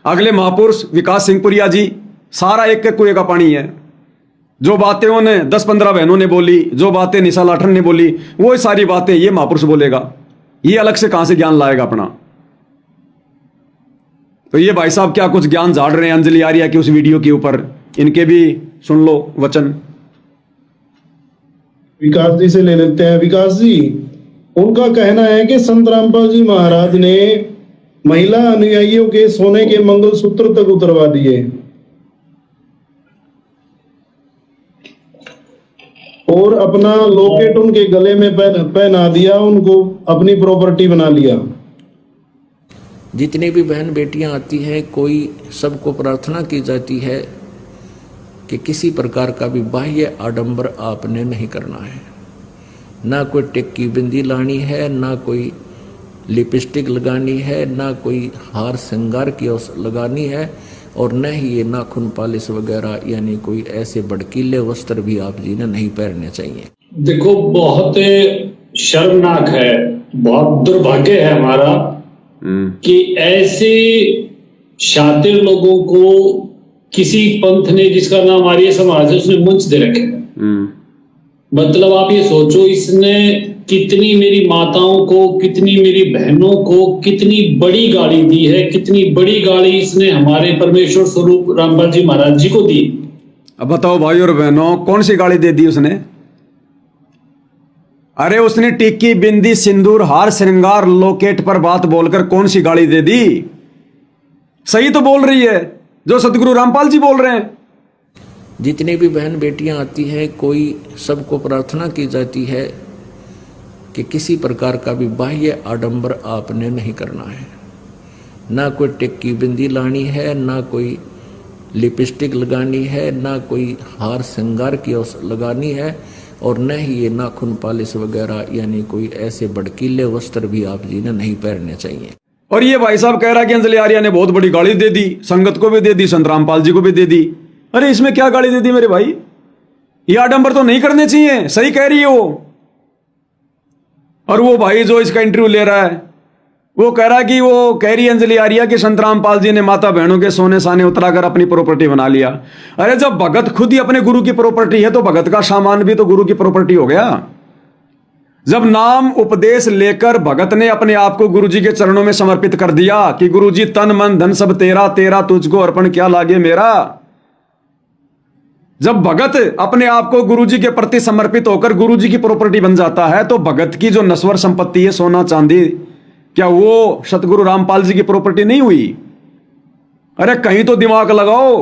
अगले महापुरुष विकास सिंह पुरिया जी, सारा एक एक कुएं का पानी है। जो बातें उन्हें 10-15 बहनों ने बोली, जो बातें निशा लाठन ने बोली, वो सारी बातें ये महापुरुष बोलेगा। ये अलग से कहां से ज्ञान लाएगा अपना? तो ये भाई साहब क्या कुछ ज्ञान झाड़ रहे हैं अंजलि आर्या की उस वीडियो के ऊपर, इनके भी सुन लो वचन। विकास जी से ले लेते हैं। विकास जी, उनका कहना है कि संत रामपाल जी महाराज ने महिला अनुयायियों के सोने के मंगलसूत्र तक उतरवा दिए और अपना लॉकेट उनके गले में पहना दिया, उनको अपनी प्रॉपर्टी बना लिया। जितनी भी बहन बेटियां आती हैं, कोई सबको प्रार्थना की जाती है कि किसी प्रकार का भी बाह्य आडंबर आपने नहीं करना है। ना कोई टिक्की बिंदी लानी है, ना कोई लिपस्टिक लगानी है, ना कोई हार श्रृंगार की लगानी है, और न ही ये नाखून पालिश वगैरह यानी कोई ऐसे भड़कीले वस्त्र भी आप जी ने नहीं पहनने चाहिए। देखो, बहुत शर्मनाक है, बहुत दुर्भाग्य है हमारा कि ऐसे शातिर लोगों को किसी पंथ ने, जिसका नाम आर्य समाज है, उसने मंच दे रखे। मतलब आप ये सोचो, इसने कितनी मेरी माताओं को, कितनी मेरी बहनों को कितनी बड़ी गाली दी है, कितनी बड़ी गाली इसने हमारे परमेश्वर स्वरूप रामपाल जी महाराज जी को दी। अब बताओ भाई और बहनों, कौन सी गाली दे दी उसने? अरे उसने टिक्की बिंदी सिंदूर हार श्रृंगार लॉकेट पर बात बोलकर कौन सी गाली दे दी? सही तो बोल रही है जो सदगुरु रामपाल जी बोल रहे हैं। जितनी भी बहन बेटियां आती हैं, कोई सबको प्रार्थना की जाती है कि किसी प्रकार का भी बाह्य आडंबर आपने नहीं करना है। ना कोई टिक्की बिंदी लानी है, ना कोई लिपस्टिक लगानी है, ना कोई हार श्रृंगार की लगानी है, और न ही ये नाखून पालिश वगैरह यानी कोई ऐसे भड़कीले वस्त्र भी आप जी ने नहीं पहनने चाहिए। और ये भाई साहब कह रहा कि अंजलि आर्या ने बहुत बड़ी गाली दे दी, संगत को भी दे दी, संत रामपाल जी को भी दे दी। अरे इसमें क्या गाली दे दी मेरे भाई? ये आडंबर तो नहीं करने चाहिए, सही कह रही है वो। और वो भाई जो इसका इंटरव्यू ले रहा है, वो कह रहा है कि वो कह रही अंजलि आर्या कि संत रामपाल जी ने माता बहनों के सोने साने उतराकर अपनी प्रॉपर्टी बना लिया। अरे जब भगत खुद ही अपने गुरु की प्रॉपर्टी है तो भगत का सामान भी तो गुरु की प्रॉपर्टी हो गया। जब नाम उपदेश लेकर भगत ने अपने आप को गुरु जी के चरणों में समर्पित कर दिया कि गुरु जी तन मन धन सब तेरा, तेरा तुझको अर्पण क्या लागे मेरा। जब भगत अपने आप को गुरु जी के प्रति समर्पित होकर गुरु जी की प्रॉपर्टी बन जाता है तो भगत की जो नश्वर संपत्ति है, सोना चांदी, क्या वो सतगुरु रामपाल जी की प्रॉपर्टी नहीं हुई? अरे कहीं तो दिमाग लगाओ।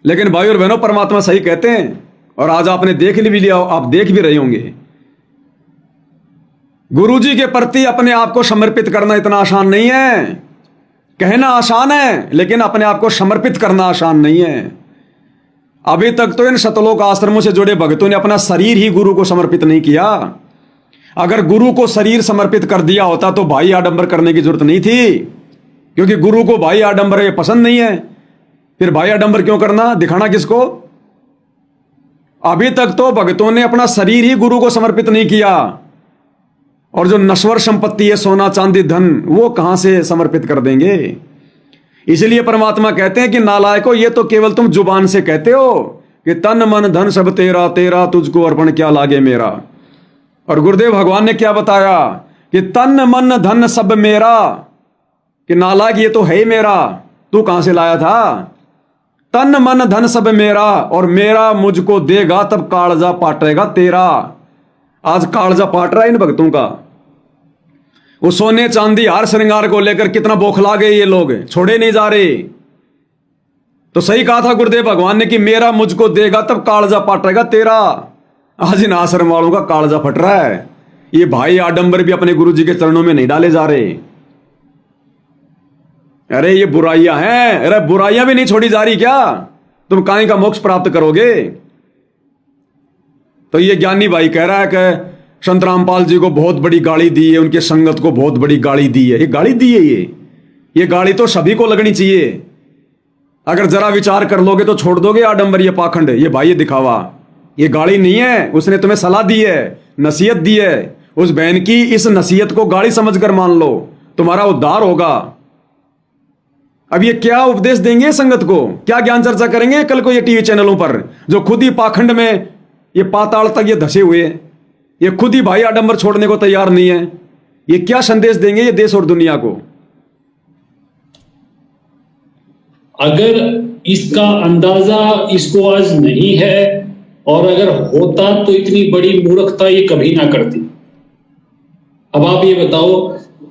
लेकिन भाई और बहनों, परमात्मा सही कहते हैं, और आज आपने देख भी लिया, आप देख भी रहे होंगे। गुरु जी के प्रति अपने आप को समर्पित करना इतना आसान नहीं है। कहना आसान है, लेकिन अपने आप को समर्पित करना आसान नहीं है। अभी तक तो इन सतलोक आश्रमों से जुड़े भक्तों ने अपना शरीर ही गुरु को समर्पित नहीं किया। अगर गुरु को शरीर समर्पित कर दिया होता तो भाई आडंबर करने की जरूरत नहीं थी, क्योंकि गुरु को भाई आडंबर ये पसंद नहीं है। फिर भाई आडंबर क्यों करना, दिखाना किसको? अभी तक तो भक्तों ने अपना शरीर ही गुरु को समर्पित नहीं किया, और जो नश्वर संपत्ति है, सोना चांदी धन, वो कहां से समर्पित कर देंगे? इसलिए परमात्मा कहते हैं कि नालायको, ये तो केवल तुम जुबान से कहते हो कि तन मन धन सब तेरा, तेरा तुझको अर्पण क्या लागे मेरा। और गुरुदेव भगवान ने क्या बताया कि तन मन धन सब मेरा, कि नालायक ये तो है ही मेरा, तू कहां से लाया था? तन मन धन सब मेरा, और मेरा मुझको देगा तब कालजा पाटेगा तेरा। आज कालजा पाट रहा है इन भक्तों का। वो सोने चांदी हार श्रृंगार को लेकर कितना बौखला गए ये लोग, छोड़े नहीं जा रहे। तो सही कहा था गुरुदेव भगवान ने कि मेरा मुझको देगा तब कालजा पाटेगा तेरा। आज इन आश्रम वालों का कालजा फट रहा है। ये भाई आडंबर भी अपने गुरु जी के चरणों में नहीं डाले जा रहे। अरे ये बुराइयां हैं, अरे बुराइयां भी नहीं छोड़ी जा रही क्या? तुम काहे का मोक्ष प्राप्त करोगे? तो ये ज्ञानी भाई कह रहा है कि संत रामपाल जी को बहुत बड़ी गाली दी है, उनके संगत को बहुत बड़ी गाली दी है। ये गाली दी है, ये गाली तो सभी को लगनी चाहिए। अगर जरा विचार कर लोगे तो छोड़ दोगे आडंबर, ये पाखंड, ये भाई ये दिखावा। ये गाली नहीं है, उसने तुम्हें सलाह दी है, नसीहत दी है। उस बहन की इस नसीहत को गाली समझकर मान लो, तुम्हारा उद्धार होगा। अब ये क्या उपदेश देंगे संगत को, क्या ज्ञान चर्चा करेंगे कल को ये टीवी चैनलों पर, जो खुद ही पाखंड में ये पाताल तक ये धसे हुए, ये खुद ही भाई आडंबर छोड़ने को तैयार नहीं है, ये क्या संदेश देंगे ये देश और दुनिया को? अगर इसका अंदाजा इसको आज नहीं है, और अगर होता तो इतनी बड़ी मूर्खता ये कभी ना करती। अब आप ये बताओ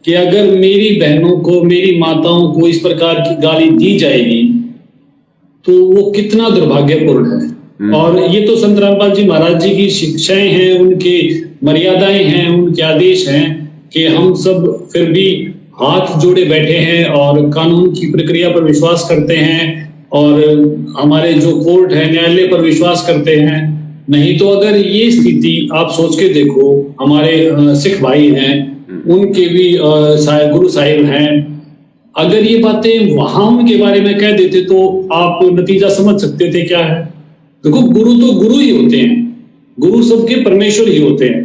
कि अगर मेरी बहनों को, मेरी माताओं को इस प्रकार की गाली दी जाएगी तो वो कितना दुर्भाग्यपूर्ण है। और ये तो संत रामपाल जी महाराज जी की शिक्षाएं हैं, उनकी मर्यादाएं हैं, उनके आदेश हैं कि हम सब फिर भी हाथ जोड़े बैठे हैं और कानून की प्रक्रिया पर विश्वास करते हैं और हमारे जो कोर्ट है, न्यायालय पर विश्वास करते हैं। नहीं तो अगर ये स्थिति आप सोच के देखो, हमारे सिख भाई हैं, उनके भी गुरु साहिब हैं, अगर ये बातें वहां उनके बारे में कह देते तो आप नतीजा समझ सकते थे क्या है। देखो, गुरु तो गुरु ही होते हैं, गुरु सबके परमेश्वर ही होते हैं।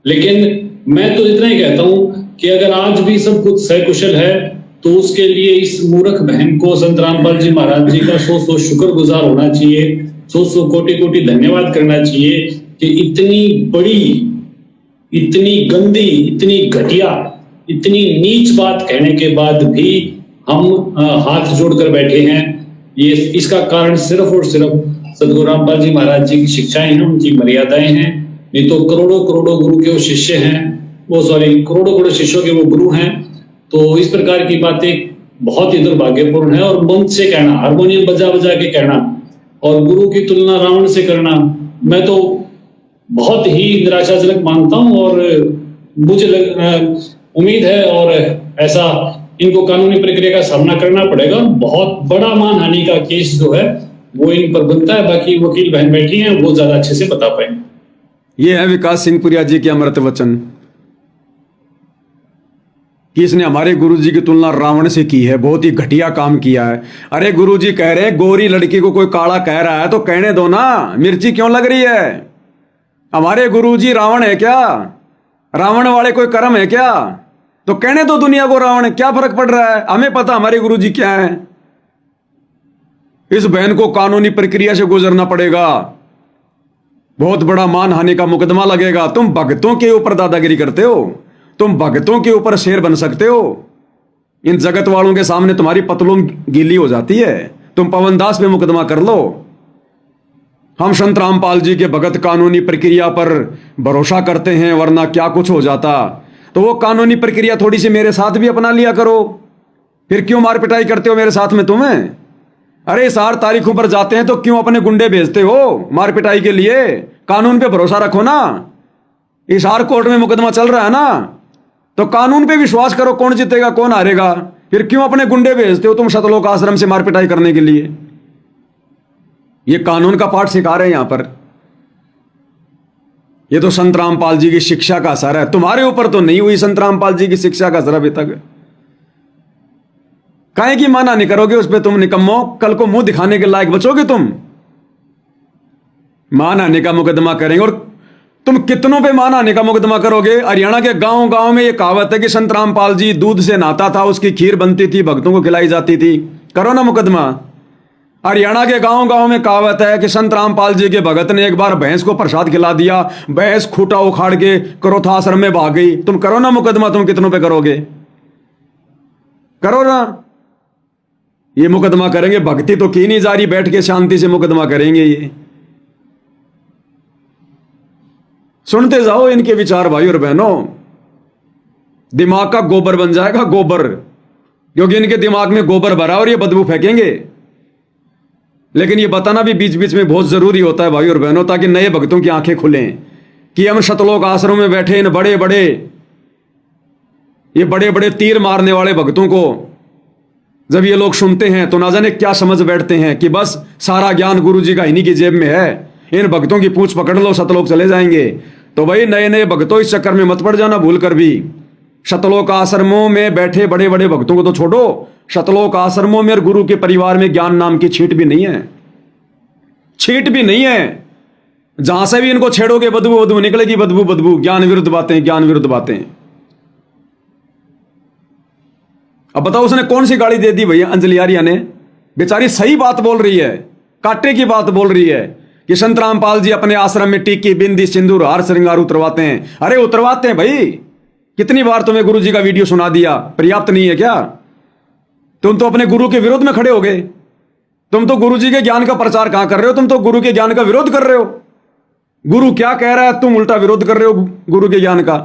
लेकिन मैं तो इतना ही कहता हूं कि अगर आज भी सब कुछ सकुशल है तो उसके लिए इस मूर्ख बहन को संत रामपाल जी महाराज जी का 100 शुक्रगुजार होना चाहिए, 100 कोटि धन्यवाद करना चाहिए कि इतनी बड़ी, इतनी गंदी, इतनी घटिया, इतनी नीच बात कहने के बाद भी हम हाथ जोड़कर बैठे हैं। ये इसका कारण सिर्फ और सिर्फ सदगुरु रामपाल जी महाराज जी की शिक्षाएं हैं, उनकी मर्यादाएं हैं। नहीं तो करोड़ों करोड़ों गुरु के वो शिष्य हैं, वो करोड़ों करोड़ों शिष्यों के वो गुरु हैं। तो इस प्रकार की बातें बहुत ही दुर्भाग्यपूर्ण है। और मंच से कहना, हारमोनियम बजा बजा के कहना और गुरु की तुलना रावण से करना, मैं तो बहुत ही निराशाजनक मानता हूं। और मुझे उम्मीद है और ऐसा इनको कानूनी प्रक्रिया का सामना करना पड़ेगा। बहुत बड़ा मानहानि का केस जो है वो इन पर बनता है। बाकी वकील बहन बैठी हैं, वो ज्यादा अच्छे से बता पाएंगे। ये है विकास सिंह पुरिया जी के अमृत वचन कि इसने हमारे गुरुजी की तुलना रावण से की है, बहुत ही घटिया काम किया है। अरे गुरुजी कह रहे हैं गोरी लड़की को कोई काला कह रहा है तो कहने दो ना, मिर्ची क्यों लग रही है? हमारे गुरुजी रावण है क्या? रावण वाले कोई कर्म है क्या? तो कहने दो दुनिया को रावण, क्या फर्क पड़ रहा है? हमें पता हमारे गुरुजी क्या है। इस बहन को कानूनी प्रक्रिया से गुजरना पड़ेगा, बहुत बड़ा मानहानि का मुकदमा लगेगा। तुम भक्तों के ऊपर दादागिरी करते हो, तुम भक्तों के ऊपर शेर बन सकते हो, इन जगत वालों के सामने तुम्हारी पतलून गीली हो जाती है। तुम पवन दास पे मुकदमा कर लो। हम संत रामपाल जी के भगत कानूनी प्रक्रिया पर भरोसा करते हैं, वरना क्या कुछ हो जाता। तो वो कानूनी प्रक्रिया थोड़ी सी मेरे साथ भी अपना लिया करो। फिर क्यों मार पिटाई करते हो मेरे साथ में तुम्हें? अरे इस 8 तारीखों पर जाते हैं तो क्यों अपने गुंडे भेजते हो मार पिटाई के लिए? कानून पे भरोसा रखो ना। इस हार कोर्ट में मुकदमा चल रहा है ना, तो कानून पे विश्वास करो, कौन जीतेगा कौन हारेगा। फिर क्यों अपने गुंडे भेजते हो तुम सतलोक आश्रम से मार पिटाई करने के लिए? ये कानून का पाठ सिखा रहे हैं यहां पर। ये तो संत रामपाल जी की शिक्षा का असर है, तुम्हारे ऊपर तो नहीं हुई संत रामपाल जी की शिक्षा का असर अभी तक। काहे की माना नहीं करोगे उस पर? तुम निकम्मो, कल को मुंह दिखाने के लायक बचोगे तुम? मानहानि का मुकदमा करेंगे, और तुम कितनों पे मानहानि का मुकदमा करोगे? हरियाणा के गांव गांव में ये कहावत है कि संत रामपाल जी दूध से नहाता था, उसकी खीर बनती थी, भक्तों को खिलाई जाती थी। करो ना मुकदमा। हरियाणा के गांव गांव में कहावत है कि संत रामपाल जी के भगत ने एक बार भैंस को प्रसाद खिला दिया, भैंस खूटा उखाड़ के क्रोथा आश्रम में भाग गई। तुम करो ना मुकदमा, तुम कितनों पे करोगे? करो ना। ये मुकदमा करेंगे, भक्ति तो की नहीं जा रही, बैठ के शांति से मुकदमा करेंगे। ये सुनते जाओ इनके विचार भाई और बहनों, दिमाग का गोबर बन जाएगा, गोबर, क्योंकि इनके दिमाग में गोबर भरा और ये बदबू फेंकेंगे। लेकिन ये बताना भी बीच बीच में बहुत जरूरी होता है भाई और बहनों, ताकि नए भक्तों की आंखें खुलें कि हम सतलोक आश्रम में बैठे इन बड़े बड़े तीर मारने वाले भक्तों को जब ये लोग सुनते हैं तो ना जाने क्या समझ बैठते हैं कि बस सारा ज्ञान गुरु जी का इन्हीं की जेब में है, इन भक्तों की पूंछ पकड़ लो सतलोक चले जाएंगे। तो भाई नए नए भक्तों इस चक्कर में मत पड़ जाना भूल कर भी। सतलोक आश्रमों में बैठे बड़े बड़े भक्तों को तो छोड़ो, सतलोक आश्रमों में और गुरु के परिवार में ज्ञान नाम की छींट भी नहीं है, छींट भी नहीं है। जहां से भी इनको छेड़ोगे बदबू बदबू निकलेगी, बदबू बदबू, ज्ञान विरुद्ध बातें, ज्ञान विरुद्ध बातें। अब बताओ उसने कौन सी गाली दे दी भैया अंजलि आर्या ने? बेचारी सही बात बोल रही है, कांटे की बात बोल रही है कि संत रामपाल जी अपने आश्रम में टिक्की बिंदी सिंदूर हार श्रृंगार उतरवाते हैं। अरे उतरवाते हैं भाई, कितनी बार तुम्हें गुरु जी का वीडियो सुना दिया, पर्याप्त नहीं है क्या? तुम तो अपने गुरु के विरोध में खड़े हो गए। तुम तो गुरु जी के ज्ञान का प्रचार कहां कर रहे हो, तुम तो गुरु के ज्ञान का विरोध कर रहे हो। गुरु क्या कह रहा है, तुम उल्टा विरोध कर रहे हो गुरु के ज्ञान का।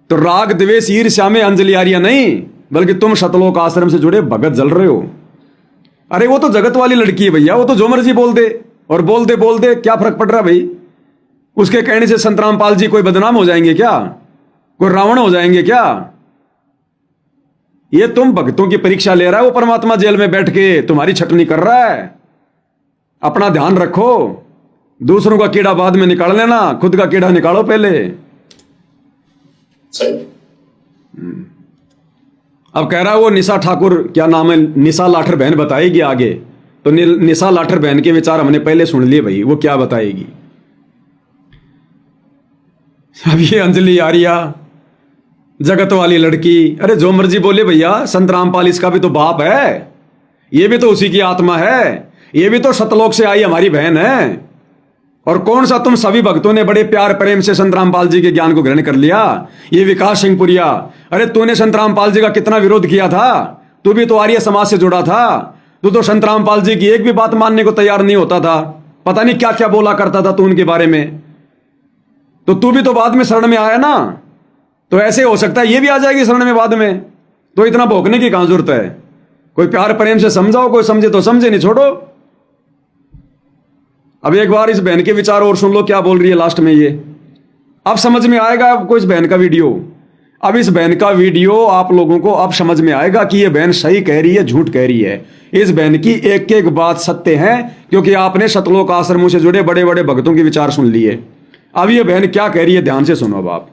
तो राग द्वेष ईर्ष्या में अंजलि आर्या नहीं, बल्कि तुम शतलोक आश्रम से जुड़े भगत जल रहे हो। अरे वो तो जगत वाली लड़की है भैया, वो तो जो मर्जी बोल दे, और बोलते बोलते क्या फर्क पड़ रहा भाई? उसके कहने से संत रामपाल जी कोई बदनाम हो जाएंगे क्या? कोई रावण हो जाएंगे क्या? ये तुम भक्तों की परीक्षा ले रहा है, वो परमात्मा जेल में बैठ के तुम्हारी छटनी कर रहा है। अपना ध्यान रखो, दूसरों का कीड़ा बाद में निकाल लेना, खुद का कीड़ा निकालो पहले। सही। अब कह रहा है वो निशा ठाकुर, क्या नाम है, निशा लाठर बहन बताएगी आगे। तो निशा लाठर बहन के विचार हमने पहले सुन लिए भाई, वो क्या बताएगी। अब ये अंजलि आर्या जगत वाली लड़की, अरे जो मर्जी बोले भैया, संत रामपाल इसका भी तो बाप है, ये भी तो उसी की आत्मा है, ये भी तो सतलोक से आई हमारी बहन है। और कौन सा तुम सभी भक्तों ने बड़े प्यार प्रेम से संत रामपाल जी के ज्ञान को ग्रहण कर लिया। ये विकास सिंह पुरिया, अरे तूने संत रामपाल जी का कितना विरोध किया था, तू भी तो आर्य समाज से जुड़ा था, तू तो संत रामपाल जी की एक भी बात मानने को तैयार नहीं होता था, पता नहीं क्या क्या बोला करता था तू उनके बारे में। तो तू भी तो बाद में शरण में आया ना, तो ऐसे हो सकता है ये भी आ जाएगी शरण में बाद में। तो इतना भोंकने की कहां जरूरत है? कोई प्यार प्रेम से समझाओ, कोई समझे तो समझे, नहीं छोड़ो। अब एक बार इस बहन के विचार और सुन लो क्या बोल रही है लास्ट में। ये अब समझ में आएगा आपको इस बहन का वीडियो। अब इस बहन का वीडियो आप लोगों को अब समझ में आएगा कि ये बहन सही कह रही है, झूठ कह रही है। इस बहन की एक एक बात सत्य है, क्योंकि आपने शतलोक आश्रमों से जुड़े बड़े बड़े भक्तों के विचार सुन लिए। अब ये बहन क्या कह रही है, ध्यान से सुनो। अब आप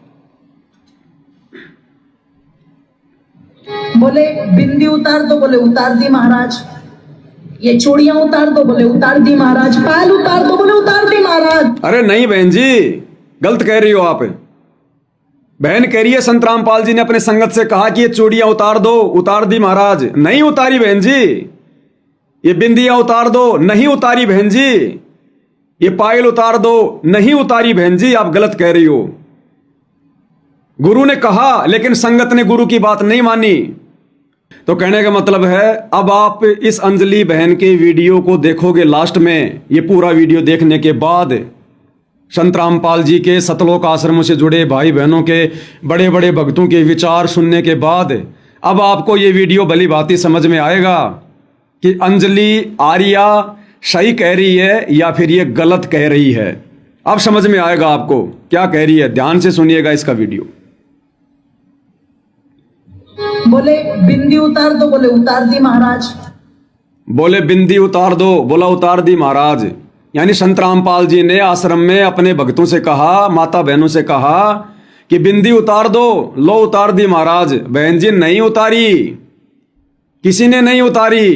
बोले बिंदी उतार दो, बोले उतार दी महाराज। ये चूड़ियां उतार दो, बोले उतार दी महाराज। पायल उतार दो, बोले उतार दी महाराज। अरे नहीं बहन जी, गलत कह रही हो आप। बहन कह रही है संत रामपाल जी ने अपने संगत से कहा कि ये चूड़ियां उतार दो, उतार दी महाराज। नहीं उतारी बहन जी। ये बिंदियां उतार दो, नहीं उतारी बहन जी। ये पायल उतार दो, नहीं उतारी बहन जी। आप गलत कह रही हो। गुरु ने कहा, लेकिन संगत ने गुरु की बात नहीं मानी। तो कहने का मतलब है, अब आप इस अंजलि बहन के वीडियो को देखोगे लास्ट में, ये पूरा वीडियो देखने के बाद संत रामपाल जी के सतलोक आश्रमों से जुड़े भाई बहनों के बड़े बड़े भक्तों के विचार सुनने के बाद अब आपको ये वीडियो भली भांति समझ में आएगा कि अंजलि आर्या सही कह रही है या फिर ये गलत कह रही है। अब समझ में आएगा आपको क्या कह रही है। ध्यान से सुनिएगा इसका वीडियो। बोले बिंदी उतार दो, बोले उतार दी महाराज। बोले बिंदी उतार दो, बोला उतार दी महाराज। यानी संत रामपाल जी ने आश्रम में अपने भक्तों से कहा, माता बहनों से कहा कि बिंदी उतार दो, लो उतार दी महाराज। बहन जी नहीं उतारी, किसी ने नहीं उतारी।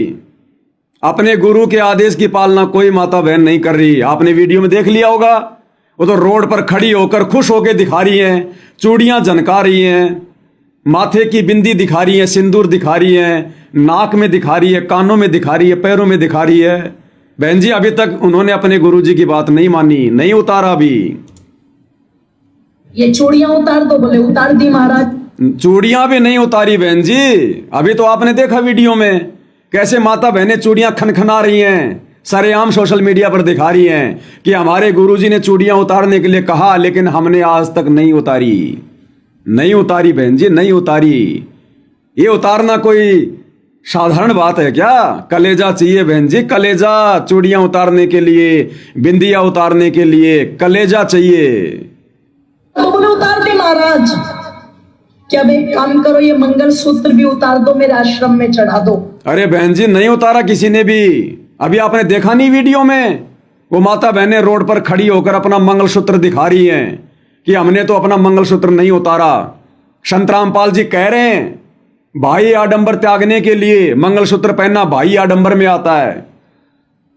अपने गुरु के आदेश की पालना कोई माता बहन नहीं कर रही। आपने वीडियो में देख लिया होगा, वो तो रोड पर खड़ी होकर खुश होकर दिखा रही हैं, चूड़ियां झनका रही हैं, माथे की बिंदी दिखा रही है, सिंदूर दिखा रही है, नाक में दिखा रही है, कानों में दिखा रही है, पैरों में दिखा रही है। बहन जी अभी तक उन्होंने अपने गुरुजी की बात नहीं मानी, नहीं उतारा भी। ये चूड़ियां उतार दो, बोले उतार दी महाराज। चूड़ियां भी नहीं उतारी बहन जी। अभी तो आपने देखा वीडियो में कैसे माता बहनें चूड़ियां खनखना रही हैं, सरेआम सोशल मीडिया पर दिखा रही हैं कि हमारे गुरुजी ने चूड़ियां उतारने के लिए कहा, लेकिन हमने आज तक नहीं उतारी। नहीं उतारी बहन जी, नहीं उतारी। ये उतारना कोई साधारण बात है क्या? कलेजा चाहिए बहन जी, कलेजा। चूड़ियां उतारने के लिए, बिंदियां उतारने के लिए कलेजा चाहिए। तो बोले उतार दी महाराज। क्या अब एक काम करो, ये मंगलसूत्र भी उतार दो, मेरे आश्रम में चढ़ा दो। अरे बहन जी नहीं उतारा किसी ने भी। अभी आपने देखा नहीं वीडियो में, वो माता बहनें रोड पर खड़ी होकर अपना मंगलसूत्र दिखा रही हैं कि हमने तो अपना मंगलसूत्र नहीं उतारा। संत रामपाल जी कह रहे हैं भाई आडंबर त्यागने के लिए मंगलसूत्र पहनना भाई आडंबर में आता है,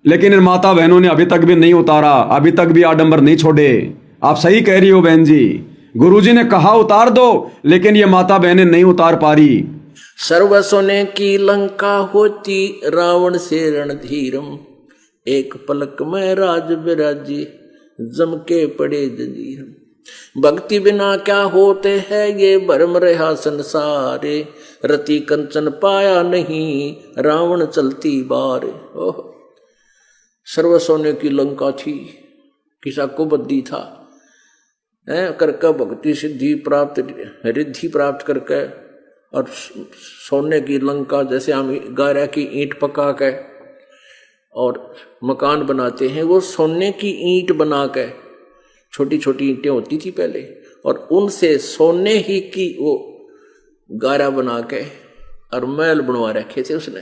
लेकिन इन माता बहनों ने अभी तक भी नहीं उतारा, अभी तक भी आडंबर नहीं छोड़े। आप सही कह रही हो बहन जी, गुरुजी ने कहा उतार दो, लेकिन ये माता बहनें नहीं उतार पा रही। सर्व सोने की लंका होती, रावण से रणधीरम, एक पलक में राज बिराजी, जम के पड़े जंजीर। भक्ति बिना क्या होते हैं ये भरम रहा संसारे, रति कंचन पाया नहीं, रावण चलती बार। ओह, सर्व सोने की लंका थी, किसा को बद्दी था, करके भक्ति सिद्धि प्राप्त, रिद्धि प्राप्त करके, और सोने की लंका जैसे हम गारा की ईंट पका के और मकान बनाते हैं, वो सोने की ईंट बना के, छोटी छोटी ईंटें होती थी पहले, और उनसे सोने ही की वो गारा बना के और महल बनवा रखे थे उसने।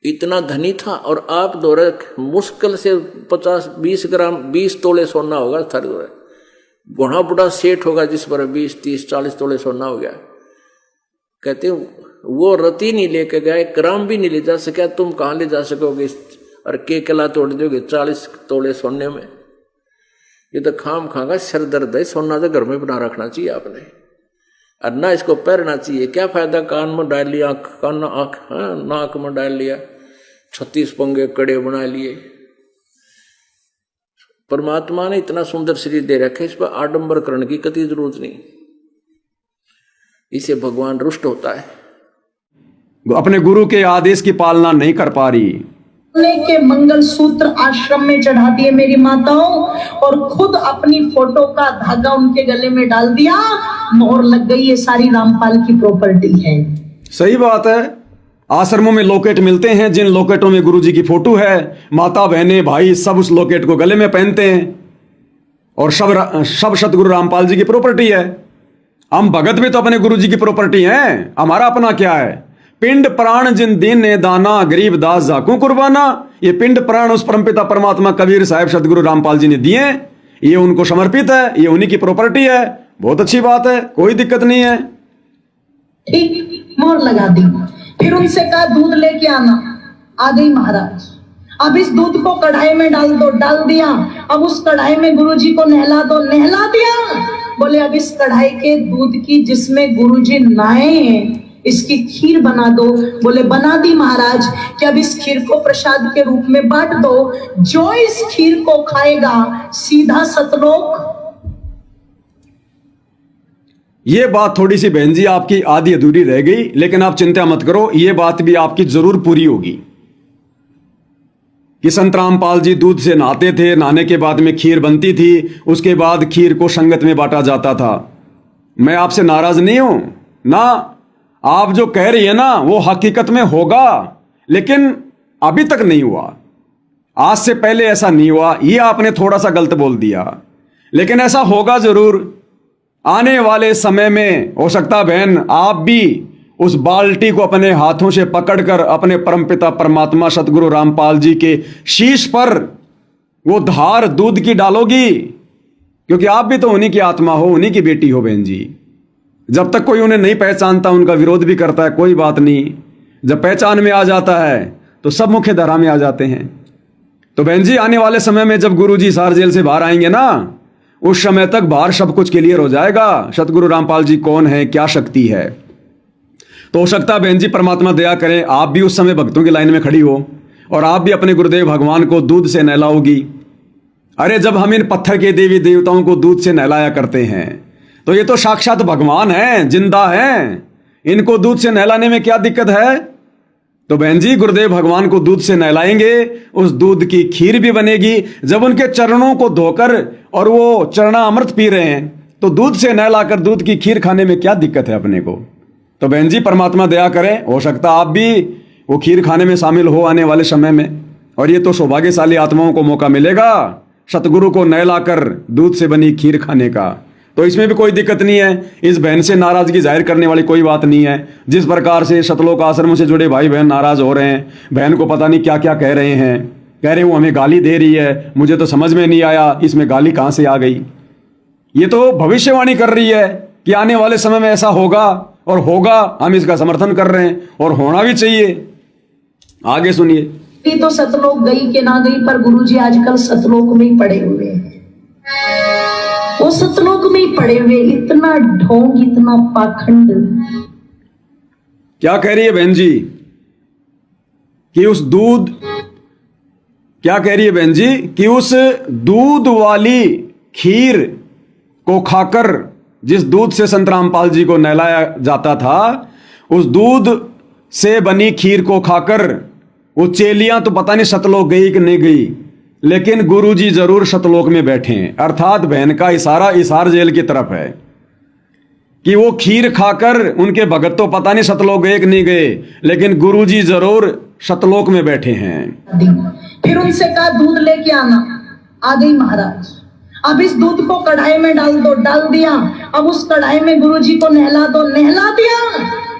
इतना धनी था। और आप दौरे मुश्किल से 50-20 ग्राम 20 तोले सोना होगा थारे दौरे, बड़ा बड़ा सेठ होगा जिस पर 20-30-40 तोले सोना हो गया। कहते वो रति नहीं लेके गए, ग्राम भी नहीं ले जा सके, तुम कहाँ ले जा सकोगे और के कला तोड़ दोगे 40 तोले सोने में। ये तो खाम खागा सर दर्द है। सोना तो घर में बना रखना चाहिए आपने, और ना इसको पहनना चाहिए। क्या फायदा कान में डाल लिया, कान आँख नाक में डाल लिया, 36 पंगे कड़े बना लिए। परमात्मा ने इतना सुंदर शरीर दे रखे, इस पर आडंबर करने की कतई जरूरत नहीं। इसे भगवान रुष्ट होता है। अपने गुरु के आदेश की पालना नहीं कर पा रही। के मंगल सूत्र आश्रम में चढ़ा दिए मेरी माताओं, और खुद अपनी फोटो का धागा उनके गले में डाल दिया, मोहर लग गई। ये सारी रामपाल की प्रॉपर्टी है। सही बात है। आश्रमों में लॉकेट मिलते हैं, जिन लॉकेटों में गुरुजी की फोटो है, माता बहनें भाई सब उस लॉकेट को गले में पहनते हैं, और सब सतगुरु रामपाल जी की प्रॉपर्टी है। हम भगत भी तो अपने गुरुजी की प्रॉपर्टी हैं, हमारा अपना क्या है? पिंड प्राण जिन दीन ने दाना, गरीब दास जाकू कुर्बाना। ये पिंड प्राण उस परमपिता परमात्मा कबीर साहब सतगुरु रामपाल जी ने दिए, ये उनको समर्पित है, ये उन्हीं की प्रॉपर्टी है। बहुत अच्छी बात है, कोई दिक्कत नहीं है। ठीक, मोहर लगा दी। फिर उनसे कहा दूध लेके आना। आ गई महाराज। अब इस दूध को कढ़ाई में डाल दो, डाल दिया। अब उस कढ़ाई में गुरुजी को नहला दो, नहला दिया। बोले अब इस कढ़ाई के दूध की जिसमें गुरुजी नहाए हैं, इसकी खीर बना दो। बोले बना दी महाराज। कि अब इस खीर को प्रसाद के रूप में बांट दो, जो इस खीर को खाएगा सीधा सतलोक। ये बात थोड़ी सी बहन जी आपकी आधी अधूरी रह गई, लेकिन आप चिंता मत करो, ये बात भी आपकी जरूर पूरी होगी। कि संत रामपाल जी दूध से नहाते थे, नहाने के बाद में खीर बनती थी, उसके बाद खीर को संगत में बांटा जाता था। मैं आपसे नाराज नहीं हूं ना, आप जो कह रही है ना वो हकीकत में होगा, लेकिन अभी तक नहीं हुआ। आज से पहले ऐसा नहीं हुआ, ये आपने थोड़ा सा गलत बोल दिया, लेकिन ऐसा होगा जरूर। आने वाले समय में हो सकता बहन आप भी उस बाल्टी को अपने हाथों से पकड़कर अपने परमपिता परमात्मा सतगुरु रामपाल जी के शीश पर वो धार दूध की डालोगी, क्योंकि आप भी तो उन्हीं की आत्मा हो, उन्हीं की बेटी हो बहन जी। जब तक कोई उन्हें नहीं पहचानता, उनका विरोध भी करता है, कोई बात नहीं। जब पहचान में आ जाता है तो सब मुख्य धारा में आ जाते हैं। तो बहन जी आने वाले समय में जब गुरु जी हिसार जेल से बाहर आएंगे ना, उस समय तक बाहर सब कुछ क्लियर हो जाएगा। सतगुरु रामपाल जी कौन है, क्या शक्ति है। तो हो सकता है बहन जी परमात्मा दया करें आप भी उस समय भक्तों की लाइन में खड़ी हो और आप भी अपने गुरुदेव भगवान को दूध से नहलाओगी। अरे जब हम इन पत्थर के देवी देवताओं को दूध से नहलाया करते हैं तो ये तो साक्षात भगवान हैं, जिंदा हैं, इनको दूध से नहलाने में क्या दिक्कत है। तो बहन जी गुरुदेव भगवान को दूध से नहलाएंगे, उस दूध की खीर भी बनेगी। जब उनके चरणों को धोकर और वो चरणा अमृत पी रहे हैं तो दूध से नहलाकर दूध की खीर खाने में क्या दिक्कत है अपने को। तो बहन जी परमात्मा दया करें, हो सकता आप भी वो खीर खाने में शामिल हो आने वाले समय में। और ये तो सौभाग्यशाली आत्माओं को मौका मिलेगा सतगुरु को नहलाकर दूध से बनी खीर खाने का। तो इसमें भी कोई दिक्कत नहीं है, इस बहन से नाराजगी जाहिर करने वाली कोई बात नहीं है। जिस प्रकार से सतलोक आश्रम से जुड़े भाई बहन नाराज हो रहे हैं, बहन को पता नहीं क्या क्या कह रहे हैं, कह रहे वो हमें गाली दे रही है, मुझे तो समझ में नहीं आया इसमें गाली कहां से आ गई। ये तो भविष्यवाणी कर रही है कि आने वाले समय में ऐसा होगा और होगा, हम इसका समर्थन कर रहे हैं और होना भी चाहिए। आगे सुनिए। तो सतलोक गई के ना गई, पर गुरुजी आजकल सतलोक में ही पड़े हुए हैं। वो सतलोक में ही पड़े हुए, इतना ढोंग, इतना पाखंड। क्या कह रही है बहन जी कि उस दूध, क्या कह रही है बहन जी कि उस दूध वाली खीर को खाकर, जिस दूध से संत रामपाल जी को नहलाया जाता था, उस दूध से बनी खीर को खाकर वो चेलियां तो पता नहीं सतलोक गई कि नहीं गई, लेकिन गुरुजी जरूर सतलोक में बैठे हैं। अर्थात बहन का इशारा हिसार जेल की तरफ है कि वो खीर खाकर उनके भगत तो पता नहीं सतलोक गए कि नहीं गए, लेकिन गुरुजी जरूर सतलोक में बैठे हैं। फिर उनसे कहा दूध लेके आना। आ गई महाराज। अब इस दूध को कढ़ाई में डाल दो। डाल दिया। अब उस कढ़ाई में गुरुजी को नहला दो। नहला दिया।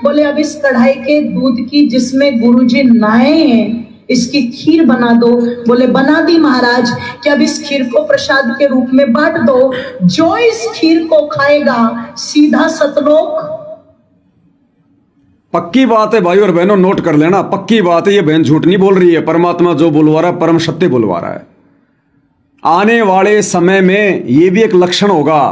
बोले अब इस कढ़ाई के दूध की जिसमें गुरुजी नहाए हैं, इसकी खीर बना दो। बोले बना दी महाराज। कि अब इस खीर को प्रसाद के रूप में बांट दो। जो इस खीर को खाएगा सीधा सतलोक। पक्की बात है भाई और बहनों, नोट कर लेना, पक्की बात है। ये बहन झूठ नहीं बोल रही है। परमात्मा जो बुलवा रहा है परम सत्य बुलवा रहा है। आने वाले समय में ये भी एक लक्षण होगा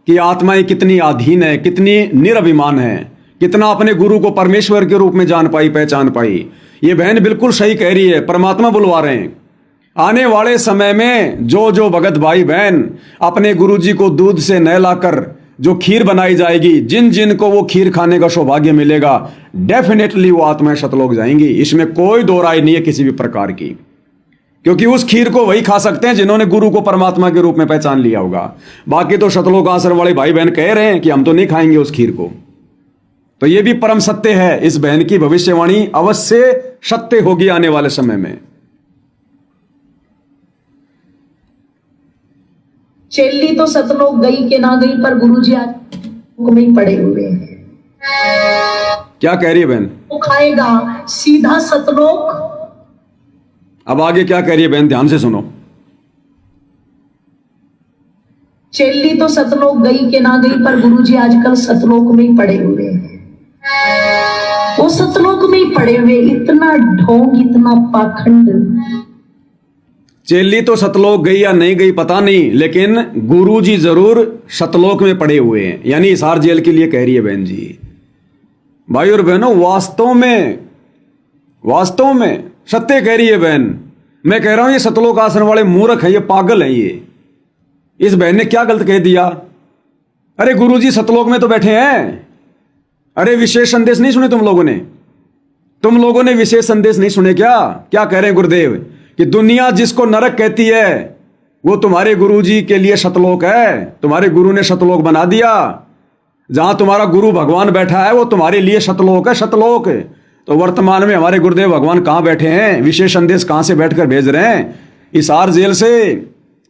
कि आत्माएं कितनी अधीन है, कितनी निरभिमान है, कितना अपने गुरु को परमेश्वर के रूप में जान पाई, पहचान पाई। ये बहन बिल्कुल सही कह रही है, परमात्मा बुलवा रहे हैं। आने वाले समय में जो जो भगत भाई बहन अपने गुरुजी को दूध से नहलाकर जो खीर बनाई जाएगी, जिन जिन को वो खीर खाने का सौभाग्य मिलेगा, डेफिनेटली वो आत्माएं सतलोक जाएंगी। इसमें कोई दो राय नहीं है किसी भी प्रकार की, क्योंकि उस खीर को वही खा सकते हैं जिन्होंने गुरु को परमात्मा के रूप में पहचान लिया होगा। बाकी तो सतलोक आश्रम वाले भाई बहन कह रहे हैं कि हम तो नहीं खाएंगे उस खीर को। तो ये भी परम सत्य है। इस बहन की भविष्यवाणी अवश्य सत्य होगी आने वाले समय में। चेली तो सतलोक गई के ना गई, पर गुरुजी आज में पड़े हुए हैं। क्या कह रही है बहन? वो खाएगा सीधा सतलोक। अब आगे क्या कह रही है बहन, ध्यान से सुनो। चेली तो सतलोक गई के ना गई, पर गुरुजी आजकल सतलोक में ही पड़े हुए हैं। वो सतलोक में ही पड़े हुए। इतना ढोंग, इतना पाखंड। चेली तो सतलोक गई या नहीं गई पता नहीं, लेकिन गुरुजी जरूर सतलोक में पड़े हुए हैं। यानी हिसार जेल के लिए कह रही है बहन जी। भाई और बहनों, वास्तव में सत्य कह रही है बहन। मैं कह रहा हूं ये सतलोक आश्रम वाले मूर्ख हैं, ये पागल हैं। ये इस बहन ने क्या गलत कह दिया? अरे गुरुजी सतलोक में तो बैठे हैं। अरे विशेष संदेश नहीं सुने तुम लोगों ने विशेष संदेश नहीं सुने क्या? क्या कह रहे हैं गुरुदेव कि दुनिया जिसको नरक कहती है वो तुम्हारे गुरुजी के लिए सतलोक है। तुम्हारे गुरु ने सतलोक बना दिया। जहां तुम्हारा गुरु भगवान बैठा है वो तुम्हारे लिए सतलोक है, सतलोक। तो वर्तमान में हमारे गुरुदेव भगवान कहां बैठे हैं? विशेष संदेश कहां से बैठकर भेज रहे हैं? हिसार जेल से।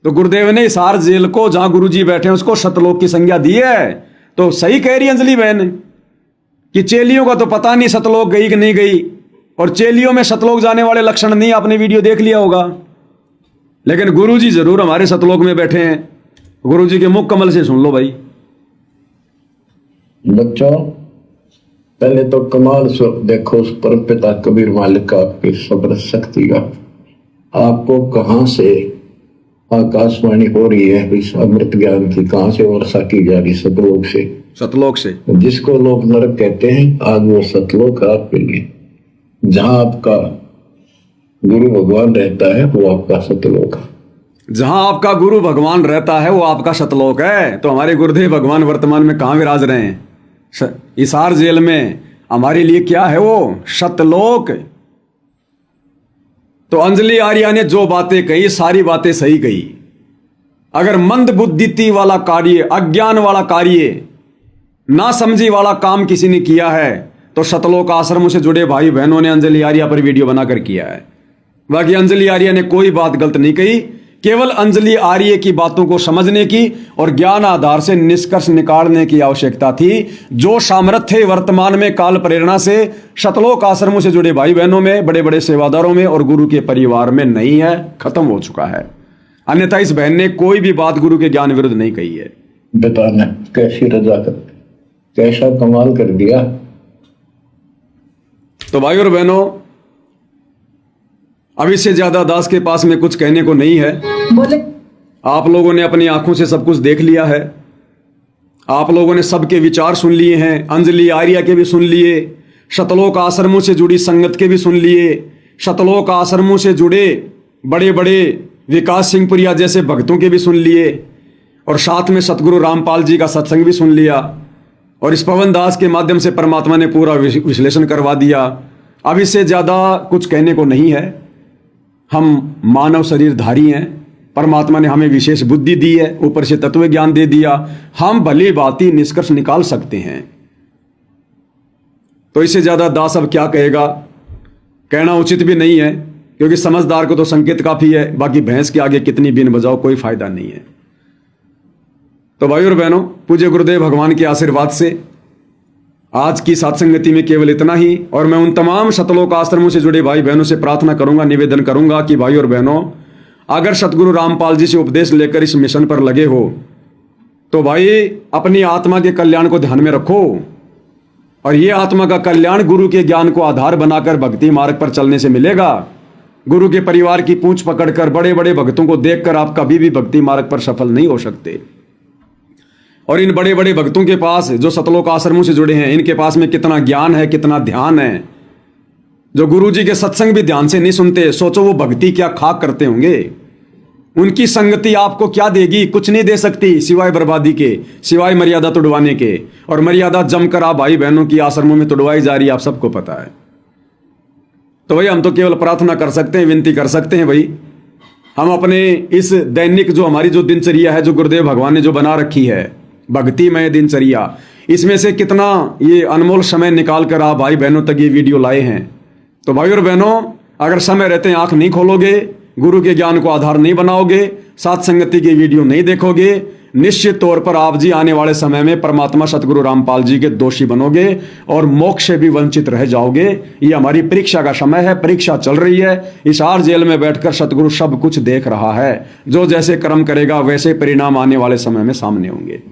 तो गुरुदेव ने हिसार जेल को, जहां गुरुजी बैठे हैं, उसको सतलोक की संज्ञा दी है। तो सही कह रही अंजलि बहन कि चेलियों का तो पता नहीं सतलोक गई कि नहीं गई, और चेलियों में सतलोक जाने वाले लक्षण नहीं। आपने वीडियो देख लिया होगा, लेकिन गुरुजी जरूर हमारे सतलोक में बैठे हैं। गुरुजी के मुख कमल से सुन लो भाई। बच्चों, पहले तो कमाल देखो उस परम पिता कबीर मालिक का, आपकी सब्र शक्ति का। आपको कहां से आकाशवाणी हो रही है इस अमृत ज्ञान की? कहां से वर्षा की जा रही? सतलोक से। जिसको लोग नरक कहते हैं, आज वो सतलोक है आपके लिए। जहां आपका गुरु भगवान रहता है वो आपका सतलोक है। जहां आपका गुरु भगवान रहता है वो आपका सतलोक है। तो हमारे गुरुदेव भगवान वर्तमान में कहां विराज रहे हैं? हिसार जेल में। हमारे लिए क्या है वो? सतलोक। तो अंजलि आर्या ने जो बातें कही, सारी बातें सही कही। अगर मंद बुद्धि वाला कार्य, अज्ञान वाला कार्य, ना समझी वाला काम किसी ने किया है, तो सतलोक आश्रम से जुड़े भाई बहनों ने अंजलि आर्या पर वीडियो बनाकर किया है। बाकी अंजलि आर्या ने कोई बात गलत नहीं कही। केवल अंजलि आर्य की बातों को समझने की और ज्ञान आधार से निष्कर्ष निकालने की आवश्यकता थी। जो सामर्थ्य वर्तमान में काल प्रेरणा से सतलोक आश्रमों से जुड़े भाई बहनों में, बड़े बड़े सेवादारों में और गुरु के परिवार में नहीं है, खत्म हो चुका है। अन्यथा इस बहन ने कोई भी बात गुरु के ज्ञान विरुद्ध नहीं कही है। बताना कैसी रजाकत, कैसा कमाल कर दिया। तो भाई और बहनों, अब इससे ज्यादा दास के पास में कुछ कहने को नहीं है। बोले आप लोगों ने अपनी आंखों से सब कुछ देख लिया है। आप लोगों ने सबके विचार सुन लिए हैं। अंजलि आर्या के भी सुन लिए, शतलोक आश्रमों से जुड़ी संगत के भी सुन लिए, शतलोक आश्रमों से जुड़े बड़े बड़े विकास सिंहपुरिया जैसे भक्तों के भी सुन लिए, और साथ में सतगुरु रामपाल जी का सत्संग भी सुन लिया, और इस पवन दास के माध्यम से परमात्मा ने पूरा विश्लेषण करवा दिया। अब इससे ज़्यादा कुछ कहने को नहीं है। हम मानव शरीरधारी हैं, परमात्मा ने हमें विशेष बुद्धि दी है, ऊपर से तत्व ज्ञान दे दिया, हम भली भांति निष्कर्ष निकाल सकते हैं। तो इससे ज़्यादा दास अब क्या कहेगा, कहना उचित भी नहीं है, क्योंकि समझदार को तो संकेत काफ़ी है, बाकी भैंस के आगे कितनी बीन बजाओ कोई फायदा नहीं है। तो भाई और बहनों, पूज्य गुरुदेव भगवान के आशीर्वाद से आज की सत्संगति में केवल इतना ही। और मैं उन तमाम शतलोक आश्रमों से जुड़े भाई बहनों से प्रार्थना करूंगा, निवेदन करूंगा कि भाई और बहनों, अगर सतगुरु रामपाल जी से उपदेश लेकर इस मिशन पर लगे हो तो भाई अपनी आत्मा के कल्याण को ध्यान में रखो, और ये आत्मा का कल्याण गुरु के ज्ञान को आधार बनाकर भक्ति मार्ग पर चलने से मिलेगा। गुरु के परिवार की पूंछ पकड़कर बड़े बड़े भक्तों को देखकर आप कभी भी भक्ति मार्ग पर सफल नहीं हो सकते। और इन बड़े बड़े भक्तों के पास जो सतलोक आश्रमों से जुड़े हैं, इनके पास में कितना ज्ञान है, कितना ध्यान है। जो गुरु जी के सत्संग भी ध्यान से नहीं सुनते, सोचो वो भक्ति क्या खाक करते होंगे। उनकी संगति आपको क्या देगी, कुछ नहीं दे सकती सिवाय बर्बादी के, सिवाय मर्यादा तोड़वाने के। और मर्यादा जमकर आप भाई बहनों की आश्रमों में तोड़वाई जा रही है, आप सबको पता है। तो भाई हम तो केवल प्रार्थना कर सकते हैं, विनती कर सकते हैं भाई, हम अपने इस दैनिक जो हमारी जो दिनचर्या है, जो गुरुदेव भगवान ने जो बना रखी है भक्तिमय दिनचर्या, इसमें से कितना ये अनमोल समय निकाल कर आप भाई बहनों तक ये वीडियो लाए हैं। तो भाई और बहनों, अगर समय रहते आंख नहीं खोलोगे, गुरु के ज्ञान को आधार नहीं बनाओगे, साथ संगति की वीडियो नहीं देखोगे, निश्चित तौर पर आप जी आने वाले समय में परमात्मा सतगुरु रामपाल जी के दोषी बनोगे और मोक्ष से भी वंचित रह जाओगे। ये हमारी परीक्षा का समय है, परीक्षा चल रही है। इस आर जेल में बैठकर सतगुरु सब कुछ देख रहा है। जो जैसे कर्म करेगा वैसे परिणाम आने वाले समय में सामने होंगे।